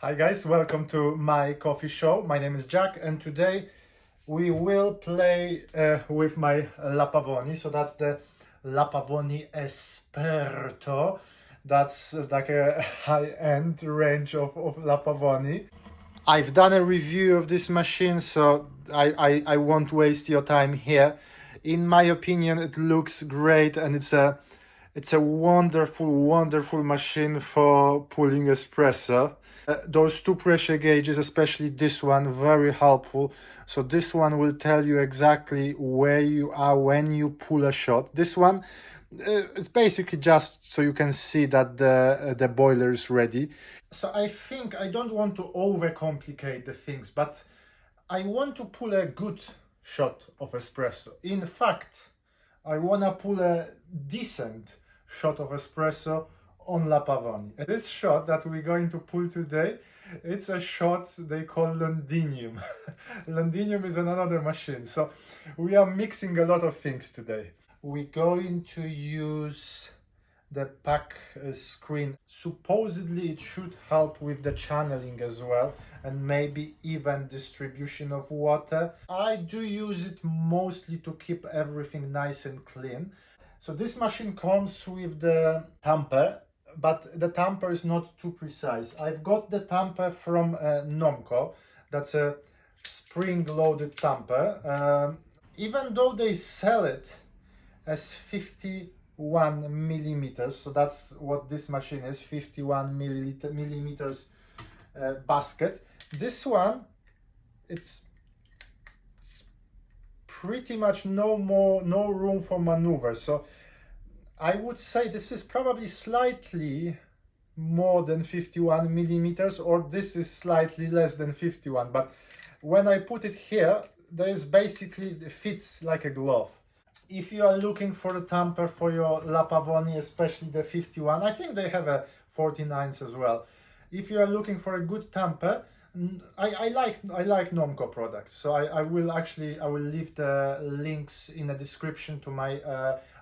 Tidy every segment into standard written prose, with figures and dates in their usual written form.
Hi guys, welcome to my coffee show. My name is Jack and today we will play with my La Pavoni. So that's the La Pavoni Esperto. That's like a high-end range of La Pavoni. I've done a review of this machine, so I won't waste your time here. In my opinion, it looks great and it's a wonderful machine for pulling espresso. Those two pressure gauges, especially this one, very helpful. So this one will tell you exactly where you are when you pull a shot. This one it's basically just so you can see that the boiler is ready. So I think I don't want to overcomplicate the things, but I want to pull a good shot of espresso. In fact, I want to pull a decent shot of espresso on La Pavoni. This shot that we're going to pull today, it's a shot they call Londinium. Londinium is another machine, so we are mixing a lot of things today. We're going to use the pack screen. Supposedly it should help with the channeling as well and maybe even distribution of water. I do use it mostly to keep everything nice and clean. So this machine comes with the tamper, but the tamper is not too precise. I've got the tamper from Normcore. That's a spring-loaded tamper. Even though they sell it as 51 millimeters, so that's what this machine is, 51 millimeters basket. This one, it's pretty much no room for maneuver. So I would say this is probably slightly more than 51 millimeters, or this is slightly less than 51. But when I put it here, there's basically, it fits like a glove. If you are looking for the tamper for your La Pavoni, especially the 51, I think they have a 49s as well. If you are looking for a good tamper, I like Normcore products, so I will leave the links in the description to my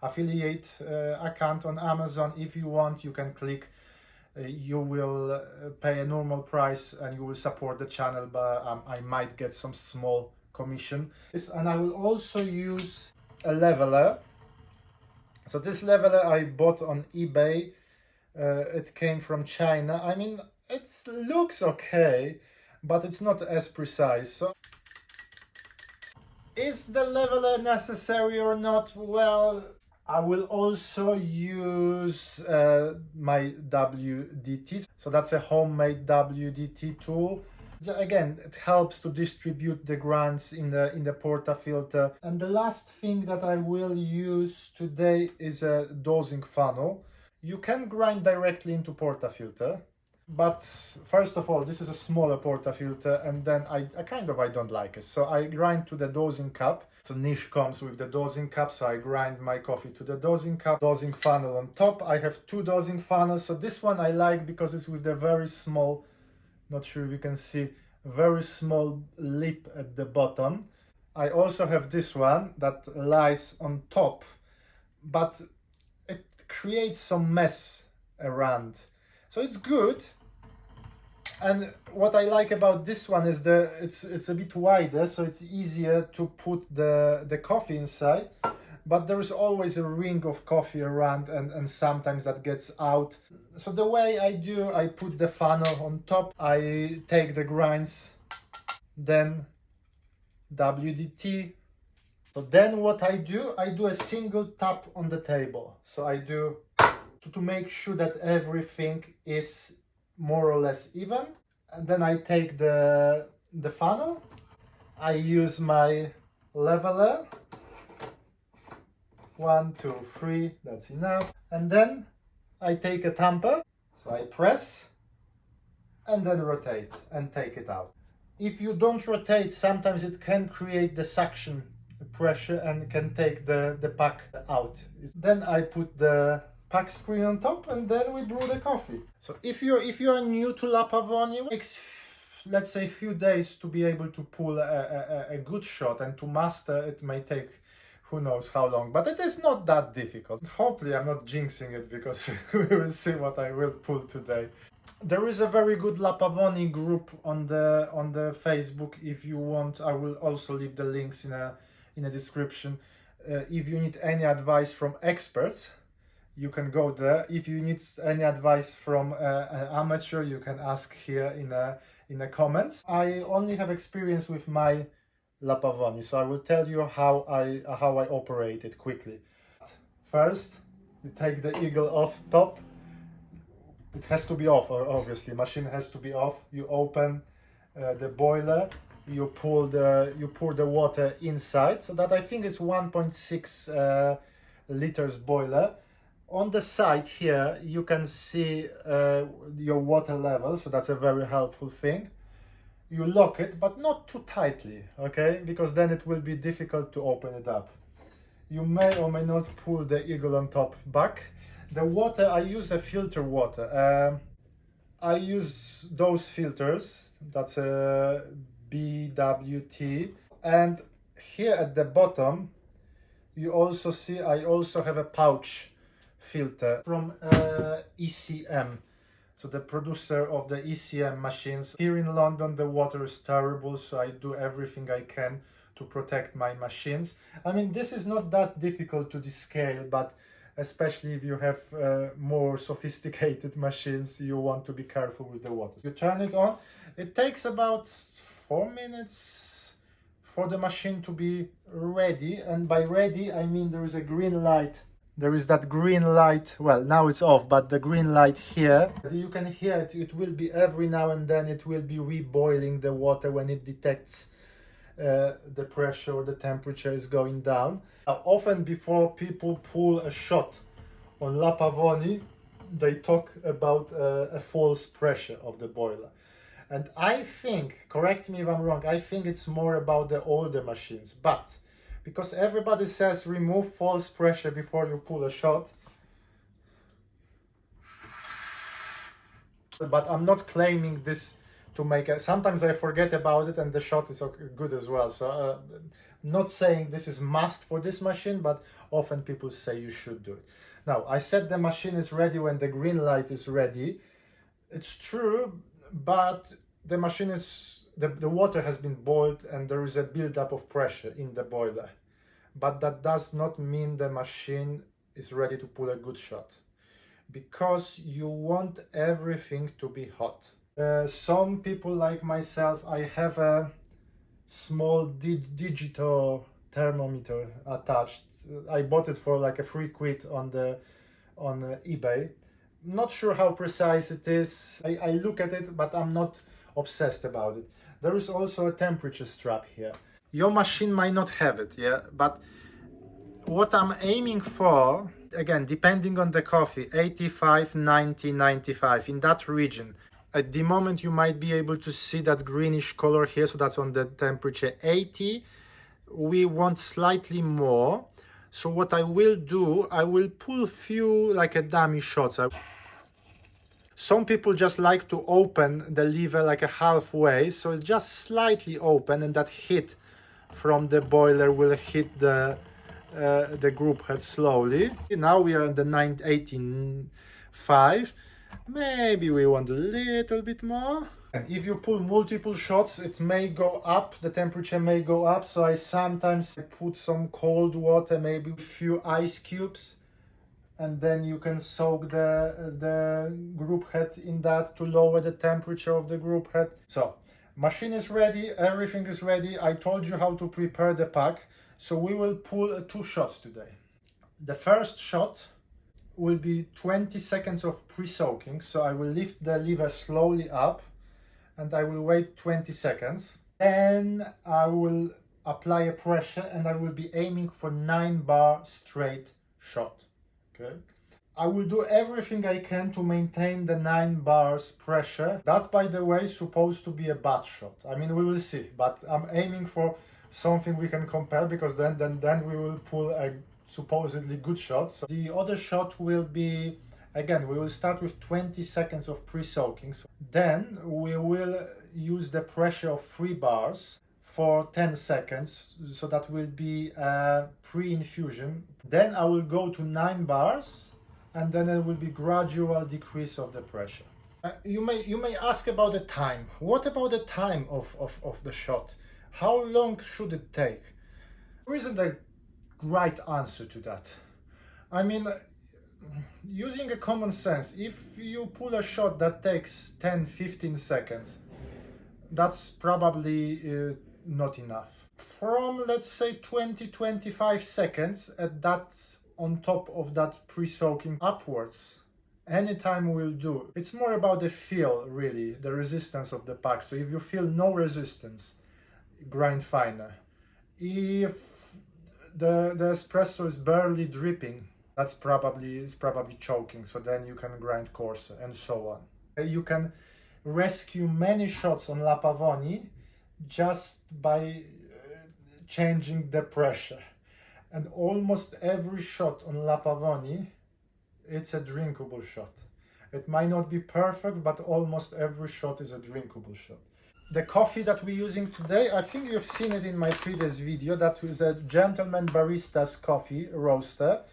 affiliate account on Amazon. If you want, you can click. You will pay a normal price and you will support the channel, but I might get some small commission. And I will also use a leveler. So this leveler I bought on eBay. It came from China. I mean, it looks okay, but it's not as precise. So is the leveler necessary or not? Well, I will also use my WDT. So that's a homemade WDT tool. Again, it helps to distribute the grinds in the portafilter. And the last thing that I will use today is a dosing funnel. You can grind directly into portafilter, but first of all, this is a smaller portafilter, and then I don't like it. So I grind to the dosing cup. So niche comes with the dosing cup, so I grind my coffee to the dosing cup. Dosing funnel on top. I have two dosing funnels. So this one I like because it's with a very small, not sure if you can see, very small lip at the bottom. I also have this one that lies on top, but it creates some mess around. So it's good. And what I like about this one is it's a bit wider, so it's easier to put the coffee inside. But there is always a ring of coffee around, and sometimes that gets out. So the way I do, I put the funnel on top, I take the grinds, then WDT. So then what I do a single tap on the table. So I do to make sure that everything is more or less even. And then I take the funnel, I use my leveler. 1, 2, 3, that's enough. And then I take a tamper, so I press and then rotate and take it out. If you don't rotate, sometimes it can create the suction pressure and can take the pack out. Then I put the pack screen on top, and then we brew the coffee. So if you're new to La Pavoni, it takes, let's say, a few days to be able to pull a good shot, and to master it may take who knows how long, but it is not that difficult. Hopefully I'm not jinxing it, because we will see what I will pull today. There is a very good La Pavoni group on the Facebook. If you want, I will also leave the links in a description. If you need any advice from experts, you can go there. If you need any advice from an amateur, you can ask here in the comments. I only have experience with my La Pavoni, so I will tell you how I operate it quickly. First, you take the eagle off top. It has to be off, obviously. Machine has to be off. You open the boiler. You pour the water inside. So that I think is 1.6 liters boiler. On the side here, you can see your water level. So that's a very helpful thing. You lock it, but not too tightly, okay? Because then it will be difficult to open it up. You may or may not pull the eagle on top back. The water, I use a filter water. I use those filters. That's a BWT. And here at the bottom, you also see I also have a pouch filter from ECM. So the producer of the ECM machines. Here in London, the water is terrible, so I do everything I can to protect my machines. I mean, this is not that difficult to descale, but especially if you have more sophisticated machines, you want to be careful with the water. You turn it on. It takes about 4 minutes for the machine to be ready. And by ready, I mean there is a green light. There is that green light. Well, now it's off, but the green light here. You can hear it. It will be every now and then, it will be reboiling the water when it detects the pressure or the temperature is going down. Often before people pull a shot on La Pavoni, they talk about a false pressure of the boiler. And I think, correct me if I'm wrong, I think it's more about the older machines. But because everybody says remove false pressure before you pull a shot, but I'm not claiming this to make a, sometimes I forget about it and the shot is okay, good as well. So not saying this is must for this machine, but often people say you should do it. Now, I said the machine is ready when the green light is ready. It's true, but the machine is, the water has been boiled and there is a build-up of pressure in the boiler. But that does not mean the machine is ready to pull a good shot, because you want everything to be hot. Some people like myself, I have a small digital thermometer attached. I bought it for like a £3 on eBay. Not sure how precise it is. I look at it, but I'm not obsessed about it. There is also a temperature strap here. Your machine might not have it, yeah, but what I'm aiming for, again, depending on the coffee, 85, 90, 95, in that region. At the moment, you might be able to see that greenish color here, so that's on the temperature 80. We want slightly more. So what I will do, I will pull a few like a dummy shots. Some people just like to open the lever like a halfway, so it's just slightly open, and that heat from the boiler will hit the group head slowly. Now we are in the 18.5. Maybe we want a little bit more. And if you pull multiple shots, it may go up, the temperature may go up. So I sometimes put some cold water, maybe a few ice cubes, and then you can soak the group head in that to lower the temperature of the group head. So machine is ready, everything is ready. I told you how to prepare the pack. So we will pull 2 shots today. The first shot will be 20 seconds of pre-soaking. So I will lift the lever slowly up and I will wait 20 seconds. Then I will apply a pressure and I will be aiming for 9 bar straight shot. Okay. I will do everything I can to maintain the 9 bars pressure. That's, by the way, supposed to be a bad shot. I mean, we will see, but I'm aiming for something we can compare, because then we will pull a supposedly good shot. So the other shot will be, again, we will start with 20 seconds of pre-soaking. So then we will use the pressure of 3 bars for 10 seconds. So that will be a pre-infusion. Then I will go to 9 bars and then it will be gradual decrease of the pressure. You may ask about the time. What about the time of the shot? How long should it take? There isn't a right answer to that. I mean, using a common sense, if you pull a shot that takes 10-15 seconds, that's probably not enough. From, let's say, 20-25 seconds, at that, on top of that pre-soaking upwards, anytime will do. It's more about the feel, really, the resistance of the pack. So if you feel no resistance, grind finer. If the espresso is barely dripping, it's probably choking, so then you can grind coarser, and so on. You can rescue many shots on La Pavoni just by changing the pressure. And almost every shot on La Pavoni, it's a drinkable shot. It might not be perfect, but almost every shot is a drinkable shot. The coffee that we're using today, I think you've seen it in my previous video. That is a Gentleman Barista's coffee roaster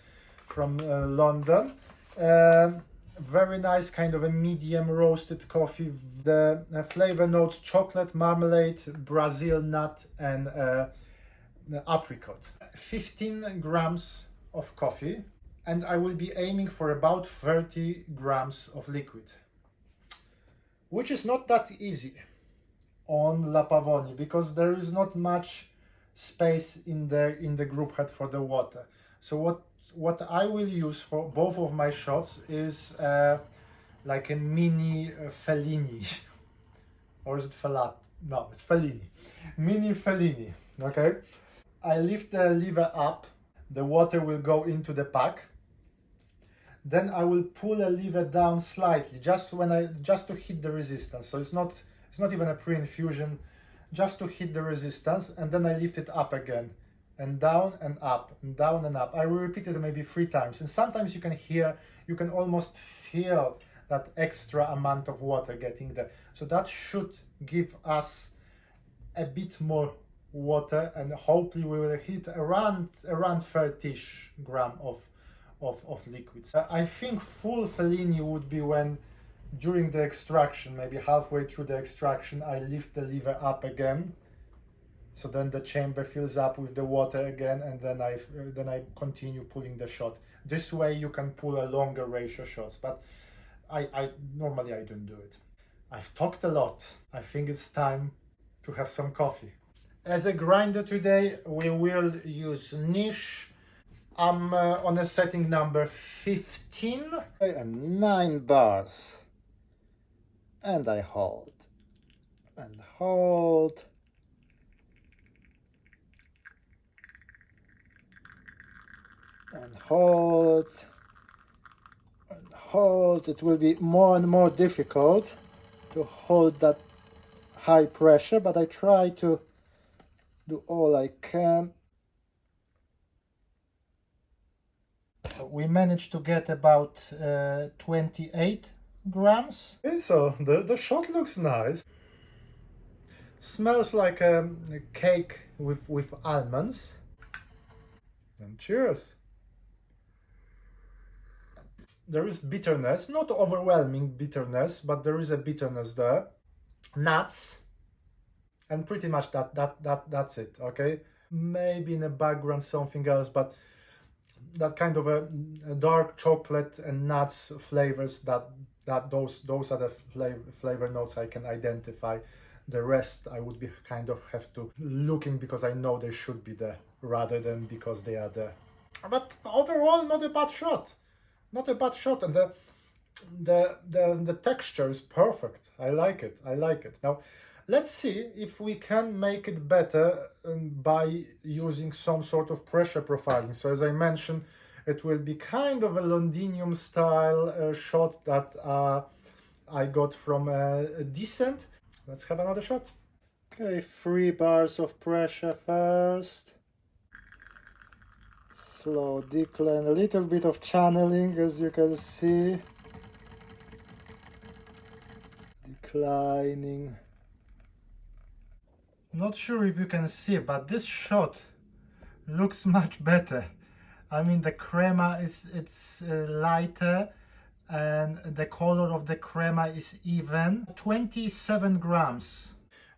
from London. Very nice, kind of a medium roasted coffee. The flavor notes: chocolate, marmalade, Brazil nut, and apricot. 15 grams of coffee, and I will be aiming for about 30 grams of liquid, which is not that easy on La Pavoni because there is not much space in the group head for the water. So what I will use for both of my shots is like a mini Fellini, or is it Fellat? No, it's Fellini, mini Fellini. Okay, I lift the lever up, the water will go into the pack. Then I will pull a lever down slightly, just to hit the resistance. So it's not even a pre-infusion, just to hit the resistance, and then I lift it up again, and down and up, and down and up. I will repeat it maybe 3 times, and sometimes you can almost feel that extra amount of water getting there. So that should give us a bit more water, and hopefully we will hit around 30-ish gram of liquids. I think full Fellini would be when, during the extraction, maybe halfway through the extraction, I lift the lever up again, so then the chamber fills up with the water again, and then I continue pulling the shot. This way you can pull a longer ratio shots, but I normally don't do it. I've talked a lot. I think it's time to have some coffee. As a grinder today, we will use niche. I'm on a setting number 15 and 9 bars. And I hold. And hold. And hold. And hold. It will be more and more difficult to hold that high pressure, but I try to do all I can. We managed to get about 28 grams. Okay, so the shot looks nice. Smells like a cake with almonds. And cheers. There is bitterness, not overwhelming bitterness, but there is a bitterness there. Nuts. And pretty much that's it, okay? Maybe in the background something else, but that kind of a dark chocolate and nuts flavors, those are the flavor notes I can identify. The rest I would be kind of have to looking, because I know they should be there rather than because they are there. But overall, not a bad shot. Not a bad shot, and the texture is perfect. I like it. Now, let's see if we can make it better by using some sort of pressure profiling. So as I mentioned, it will be kind of a Londinium style shot that I got from Decent. Let's have another shot. Okay, 3 bars of pressure first. Slow decline, a little bit of channeling, as you can see. Declining. Not sure if you can see, but this shot looks much better. I mean, the crema it's lighter, and the color of the crema is even. 27 grams.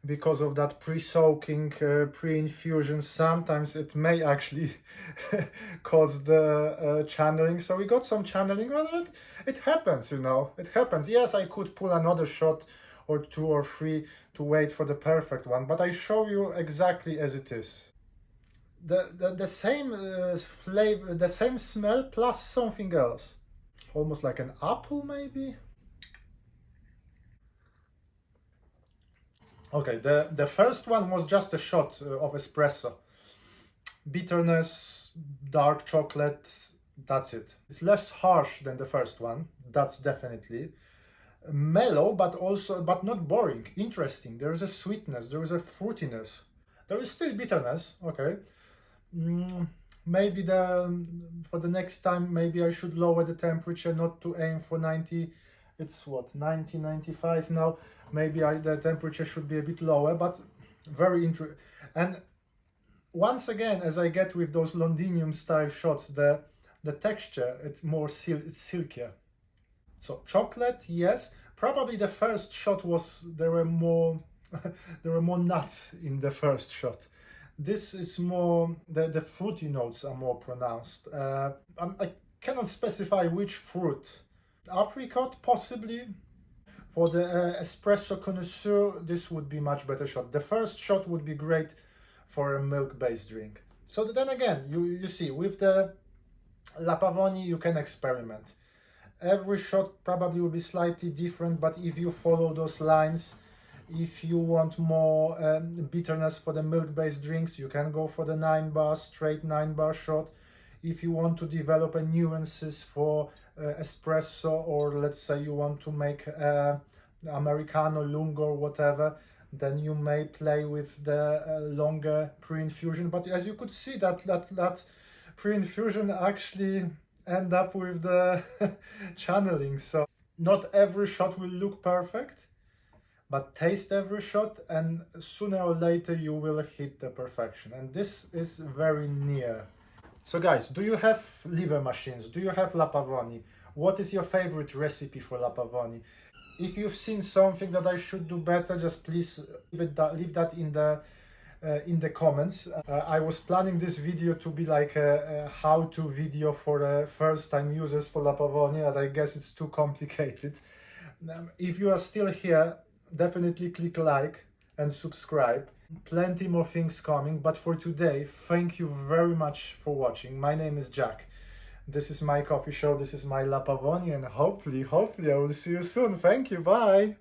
Because of that pre-soaking, pre-infusion, sometimes it may actually cause the channeling. So we got some channeling, but it happens, you know, it happens. Yes, I could pull another shot or two or three to wait for the perfect one, but I show you exactly as it is. The same flavor, the same smell plus something else. Almost like an apple, maybe? Okay, the first one was just a shot of espresso. Bitterness, dark chocolate, that's it. It's less harsh than the first one, that's definitely. Mellow, but not boring, interesting. There is a sweetness, there is a fruitiness. There is still bitterness, okay. Mm, maybe for the next time, maybe I should lower the temperature, not to aim for 90. It's what, 90, 95 now. Maybe the temperature should be a bit lower, but very interesting. And once again, as I get with those Londinium style shots, the texture, it's more it's silkier. So chocolate, yes. Probably the first shot there were more there were more nuts in the first shot. This is more, the fruity notes are more pronounced. I cannot specify which fruit. Apricot, possibly. For the espresso connoisseur, this would be much better shot. The first shot would be great for a milk-based drink. So then again, you see, with the La Pavoni, you can experiment. Every shot probably will be slightly different, but if you follow those lines, if you want more bitterness for the milk-based drinks, you can go for the 9 bar, straight 9 bar shot. If you want to develop a nuances for espresso, or let's say you want to make Americano, lungo, or whatever, then you may play with the longer pre-infusion. But as you could see, that pre-infusion actually end up with the channeling. So not every shot will look perfect, but taste every shot and sooner or later you will hit the perfection. And this is very near. So guys, do you have liver machines? Do you have La Pavoni? What is your favorite recipe for La Pavoni? If you've seen something that I should do better, just please leave that in the comments. I was planning this video to be like a how-to video for first-time users for La Pavoni, and I guess it's too complicated. If you are still here, definitely click like and subscribe. Plenty more things coming, but for today, thank you very much for watching. My name is Jack. This is my coffee show, this is my La Pavoni, and hopefully I will see you soon. Thank you, bye!